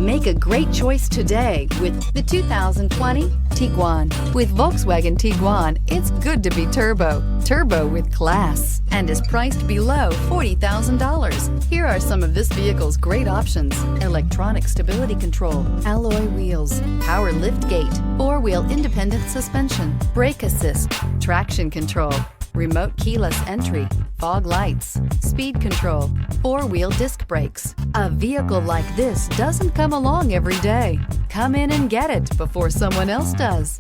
Make a great choice today with the 2020 Tiguan. With Volkswagen Tiguan, it's good to be turbo. Turbo with class, and is priced below $40,000. Here are some of this vehicle's great options: electronic stability control, alloy wheels, power lift gate, four-wheel independent suspension, brake assist, traction control, remote keyless entry, fog lights, speed control, four-wheel disc brakes. A vehicle like this doesn't come along every day. Come in and get it before someone else does.